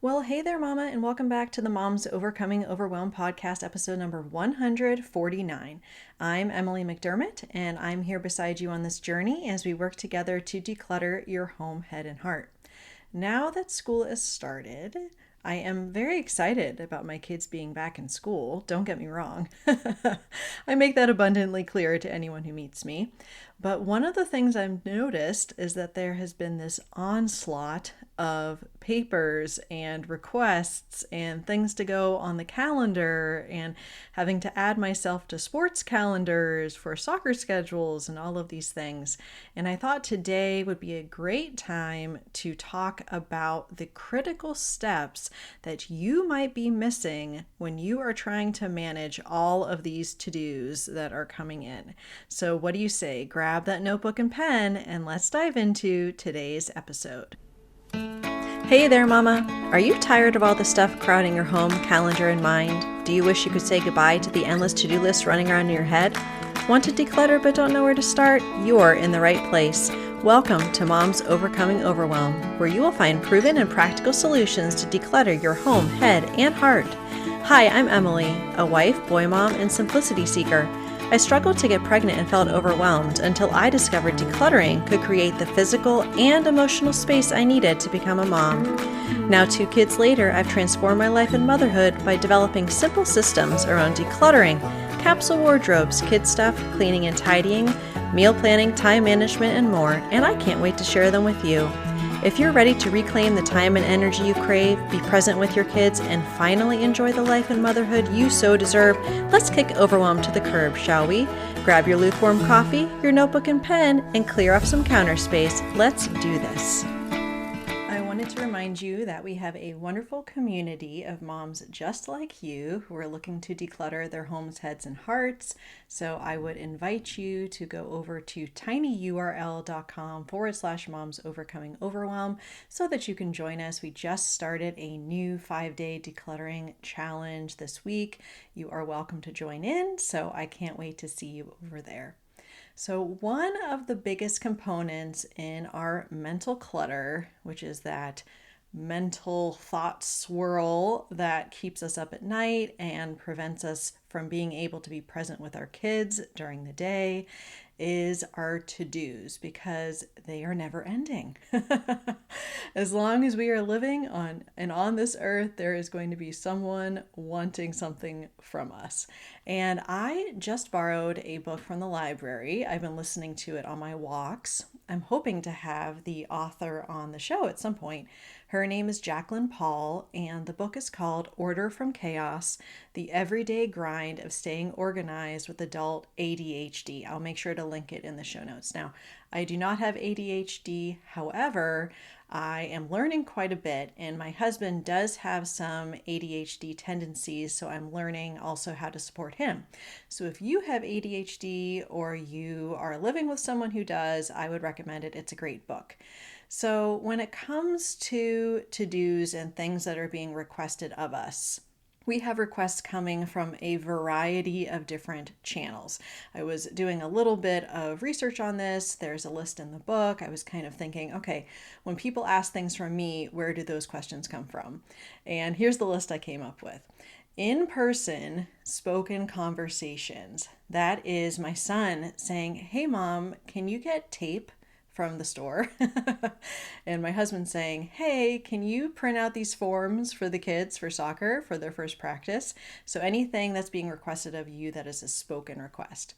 Well, hey there, Mama, and welcome back to the Moms Overcoming Overwhelm podcast, episode number 149. I'm Emily McDermott, and I'm here beside you on this journey as we work together to declutter your home, head, and heart. Now that school is started, I am very excited about my kids being back in school. Don't get me wrong. I make that abundantly clear to anyone who meets me. But one of the things I've noticed is that there has been this onslaught of papers and requests and things to go on the calendar and having to add myself to sports calendars for soccer schedules and all of these things. And I thought today would be a great time to talk about the critical steps that you might be missing when you are trying to manage all of these to-dos that are coming in. So what do you say? Grab that notebook and pen and let's dive into today's episode. Hey there, Mama. Are you tired of all the stuff crowding your home, calendar, and mind? Do you wish you could say goodbye to the endless to-do list running around in your head? Want to declutter but don't know where to start? You're in the right place. Welcome to Moms Overcoming Overwhelm, where you will find proven and practical solutions to declutter your home, head, and heart. Hi, I'm Emily, a wife, boy mom, and simplicity seeker. I struggled to get pregnant and felt overwhelmed until I discovered decluttering could create the physical and emotional space I needed to become a mom. Now, 2 kids later, I've transformed my life and motherhood by developing simple systems around decluttering, capsule wardrobes, kid stuff, cleaning and tidying, meal planning, time management, and more, and I can't wait to share them with you. If you're ready to reclaim the time and energy you crave, be present with your kids, and finally enjoy the life and motherhood you so deserve, let's kick overwhelm to the curb, shall we? Grab your lukewarm coffee, your notebook and pen, and clear off some counter space. Let's do this. I wanted to remind you that we have a wonderful community of moms just like you who are looking to declutter their homes, heads, and hearts. So I would invite you to go over to tinyurl.com/moms overcoming overwhelm so that you can join us. We just started a new 5-day decluttering challenge this week. You are welcome to join in, so I can't wait to see you over there. So one of the biggest components in our mental clutter, which is that mental thought swirl that keeps us up at night and prevents us from being able to be present with our kids during the day, is our to-dos, because they are never ending. As long as we are living on this earth, there is going to be someone wanting something from us. And I just borrowed a book from the library. I've been listening to it on my walks. I'm hoping to have the author on the show at some point. Her name is Jacqueline Paul, and the book is called Order from Chaos: The Everyday Grind of Staying Organized with Adult ADHD. I'll make sure to link it in the show notes. Now, I do not have ADHD. However, I am learning quite a bit, and my husband does have some ADHD tendencies, so I'm learning also how to support him. So if you have ADHD or you are living with someone who does, I would recommend it. It's a great book. So when it comes to to-dos and things that are being requested of us, we have requests coming from a variety of different channels. I was doing a little bit of research on this. There's a list in the book. I was kind of thinking, okay, when people ask things from me, where do those questions come from? And here's the list I came up with. In-person spoken conversations. That is my son saying, hey, Mom, can you get tape from the store? And my husband saying, hey, can you print out these forms for the kids for soccer for their first practice? So anything that's being requested of you that is a spoken request.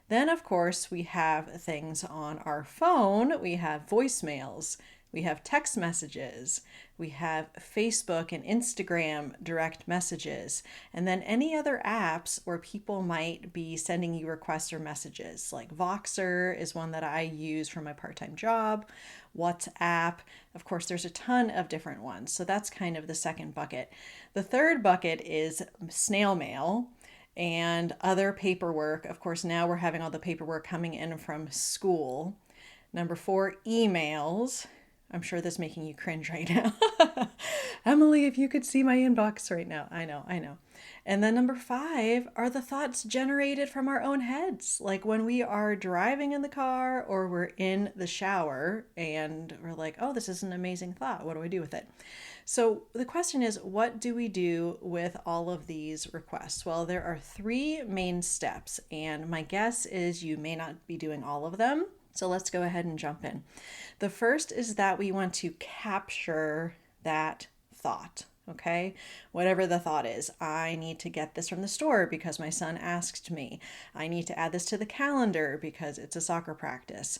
Then, of course, we have things on our phone. We have voicemails. We have text messages. We have Facebook and Instagram direct messages. And then any other apps where people might be sending you requests or messages. Like Voxer is one that I use for my part-time job. WhatsApp. Of course, there's a ton of different ones. So that's kind of the second bucket. The third bucket is snail mail and other paperwork. Of course, now we're having all the paperwork coming in from school. Number 4, emails. I'm sure that's making you cringe right now. Emily, if you could see my inbox right now. I know. And then number 5 are the thoughts generated from our own heads. Like when we are driving in the car or we're in the shower and we're like, oh, this is an amazing thought. What do I do with it? So the question is, what do we do with all of these requests? Well, there are three main steps, and my guess is you may not be doing all of them. So let's go ahead and jump in. The first is that we want to capture that thought. Okay, whatever the thought is, I need to get this from the store because my son asked me. I need to add this to the calendar because it's a soccer practice.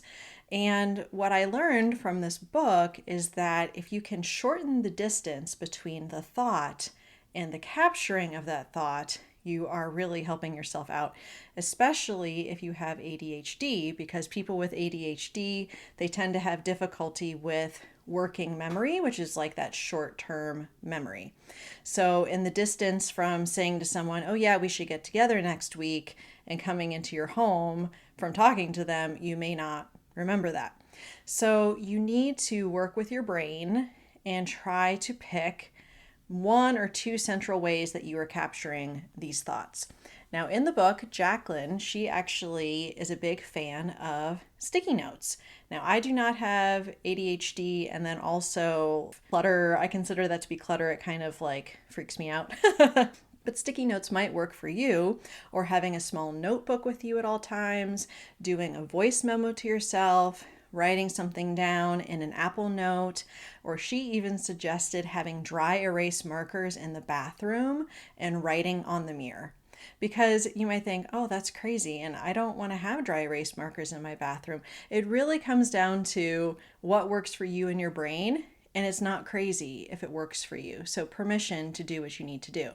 And what I learned from this book is that if you can shorten the distance between the thought and the capturing of that thought, you are really helping yourself out, especially if you have ADHD, because people with ADHD, they tend to have difficulty with working memory, which is like that short-term memory. So in the distance from saying to someone, oh yeah, we should get together next week, and coming into your home from talking to them, you may not remember that. So you need to work with your brain and try to pick one or two central ways that you are capturing these thoughts. Now, in the book, Jacqueline, she actually is a big fan of sticky notes. Now, I do not have ADHD, and then also clutter, I consider that to be clutter. It kind of like freaks me out. But sticky notes might work for you, or having a small notebook with you at all times, doing a voice memo to yourself, writing something down in an Apple Note, or she even suggested having dry erase markers in the bathroom and writing on the mirror. Because you might think, oh, that's crazy, and I don't want to have dry erase markers in my bathroom. It really comes down to what works for you and your brain, and it's not crazy if it works for you. So permission to do what you need to do.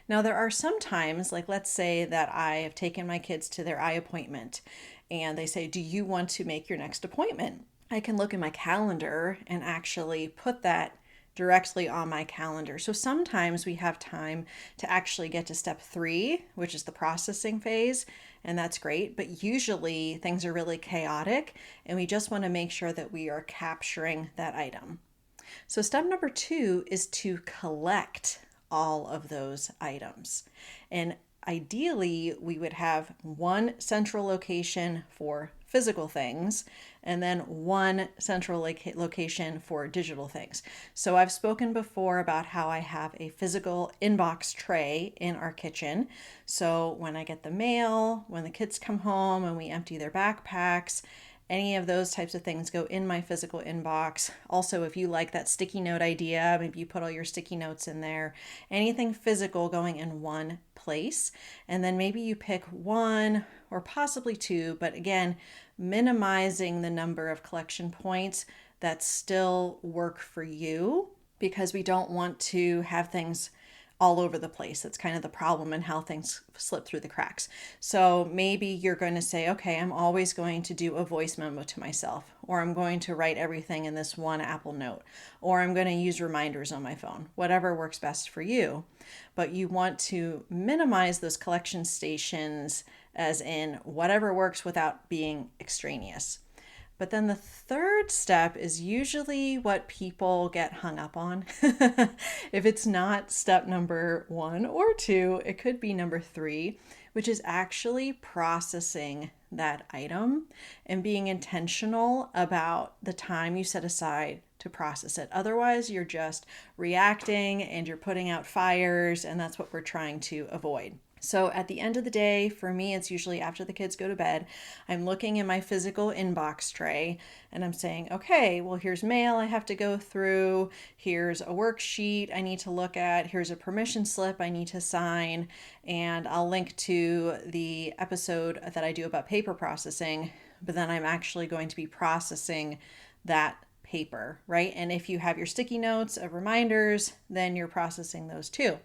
Now, there are some times, like let's say that I have taken my kids to their eye appointment and they say, do you want to make your next appointment? I can look in my calendar and actually put that directly on my calendar. So sometimes we have time to actually get to step 3, which is the processing phase, and that's great. But usually things are really chaotic and we just want to make sure that we are capturing that item. So step number 2 is to collect all of those items. And ideally, we would have one central location for physical things and then one central location for digital things. So I've spoken before about how I have a physical inbox tray in our kitchen. So when I get the mail, when the kids come home and we empty their backpacks, any of those types of things go in my physical inbox. Also, if you like that sticky note idea, maybe you put all your sticky notes in there, anything physical going in one place. And then maybe you pick one or possibly two, but again, minimizing the number of collection points that still work for you, because we don't want to have things all over the place. That's kind of the problem in how things slip through the cracks. So maybe you're going to say, okay, I'm always going to do a voice memo to myself, or I'm going to write everything in this one Apple Note, or I'm going to use reminders on my phone, whatever works best for you. But you want to minimize those collection stations, as in whatever works without being extraneous. But then the third step is usually what people get hung up on. If it's not step number 1 or 2, it could be number 3, which is actually processing that item and being intentional about the time you set aside to process it. Otherwise, you're just reacting and you're putting out fires, and that's what we're trying to avoid. So at the end of the day, for me, it's usually after the kids go to bed, I'm looking in my physical inbox tray and I'm saying, okay, well, here's mail I have to go through. Here's a worksheet I need to look at. Here's a permission slip I need to sign. And I'll link to the episode that I do about paper processing, but then I'm actually going to be processing that paper, right? And if you have your sticky notes of reminders, then you're processing those too.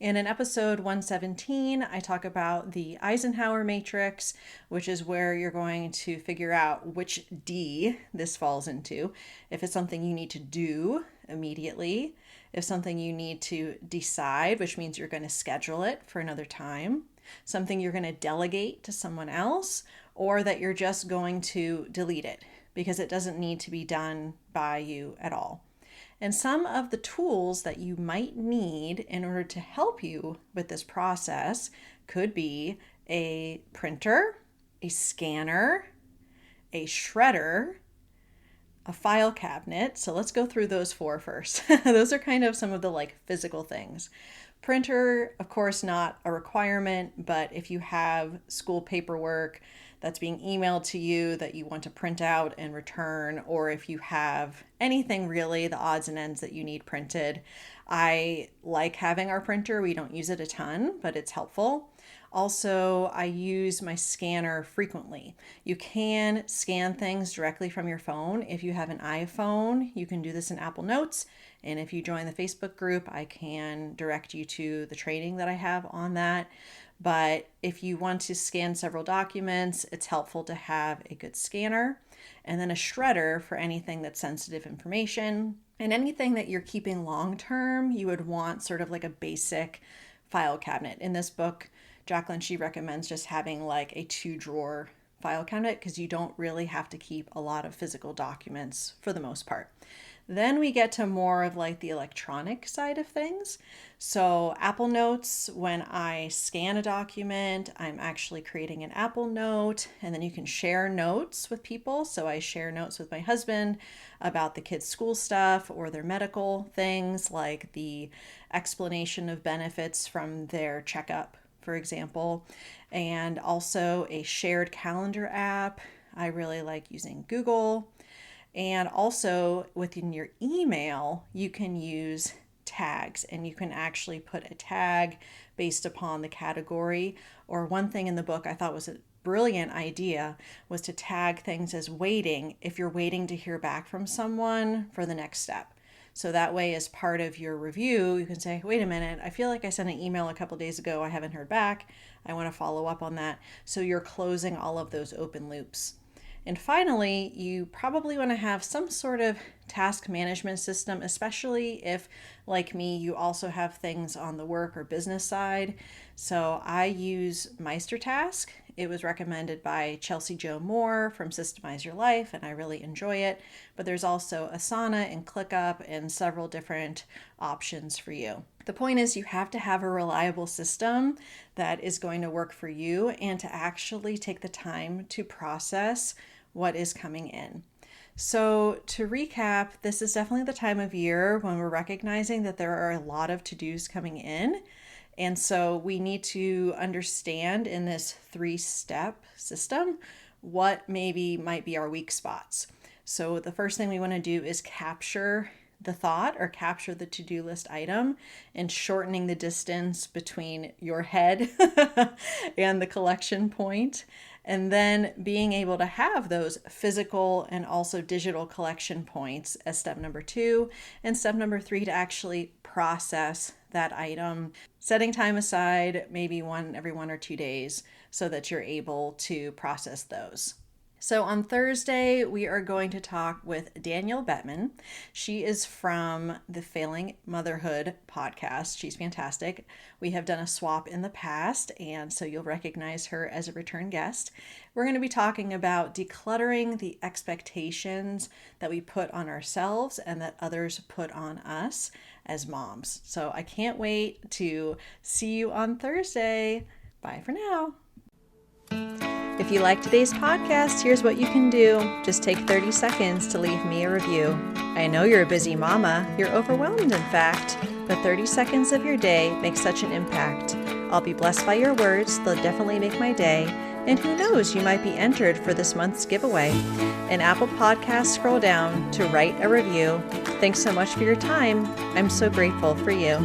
And in episode 117, I talk about the Eisenhower matrix, which is where you're going to figure out which D this falls into. If it's something you need to do immediately, if something you need to decide, which means you're going to schedule it for another time, something you're going to delegate to someone else, or that you're just going to delete it because it doesn't need to be done by you at all. And some of the tools that you might need in order to help you with this process could be a printer, a scanner, a shredder, a file cabinet. So let's go through those four first. Those are kind of some of the like physical things. Printer, of course, not a requirement, but if you have school paperwork that's being emailed to you that you want to print out and return, or if you have anything really, the odds and ends that you need printed, I like having our printer. We don't use it a ton, but it's helpful. Also, I use my scanner frequently. You can scan things directly from your phone. If you have an iPhone, you can do this in Apple Notes. And if you join the Facebook group, I can direct you to the training that I have on that. But if you want to scan several documents, it's helpful to have a good scanner and then a shredder for anything that's sensitive information. And anything that you're keeping long term, you would want sort of like a basic file cabinet. In this book, Jacqueline, she recommends just having like a 2-drawer file cabinet because you don't really have to keep a lot of physical documents for the most part. Then we get to more of like the electronic side of things. So Apple Notes, when I scan a document, I'm actually creating an Apple Note, and then you can share notes with people. So I share notes with my husband about the kids' school stuff or their medical things, like the explanation of benefits from their checkup, for example, and also a shared calendar app. I really like using Google. And also within your email, you can use tags, and you can actually put a tag based upon the category. Or one thing in the book I thought was a brilliant idea was to tag things as waiting if you're waiting to hear back from someone for the next step. So that way, as part of your review, you can say, wait a minute, I feel like I sent an email a couple days ago. I haven't heard back. I want to follow up on that. So you're closing all of those open loops. And finally, you probably want to have some sort of task management system, especially if, like me, you also have things on the work or business side. So I use MeisterTask. It was recommended by Chelsea Jo Moore from Systemize Your Life, and I really enjoy it. But there's also Asana and ClickUp and several different options for you. The point is you have to have a reliable system that is going to work for you and to actually take the time to process what is coming in. So to recap, this is definitely the time of year when we're recognizing that there are a lot of to-dos coming in. And so we need to understand in this 3-step system what maybe might be our weak spots. So the first thing we want to do is capture the thought or capture the to-do list item and shortening the distance between your head and the collection point. And then being able to have those physical and also digital collection points as step number 2. And step number 3, to actually process that item, setting time aside, maybe every 1 or 2 days, so that you're able to process those. So on Thursday, we are going to talk with Danielle Bettman. She is from the Failing Motherhood podcast. She's fantastic. We have done a swap in the past, and so you'll recognize her as a return guest. We're going to be talking about decluttering the expectations that we put on ourselves and that others put on us as moms. So I can't wait to see you on Thursday. Bye for now. If you like today's podcast, here's what you can do. Just take 30 seconds to leave me a review. I know you're a busy mama. You're overwhelmed, in fact, but 30 seconds of your day makes such an impact. I'll be blessed by your words. They'll definitely make my day. And who knows, you might be entered for this month's giveaway. In Apple Podcasts, scroll down to write a review. Thanks so much for your time. I'm so grateful for you.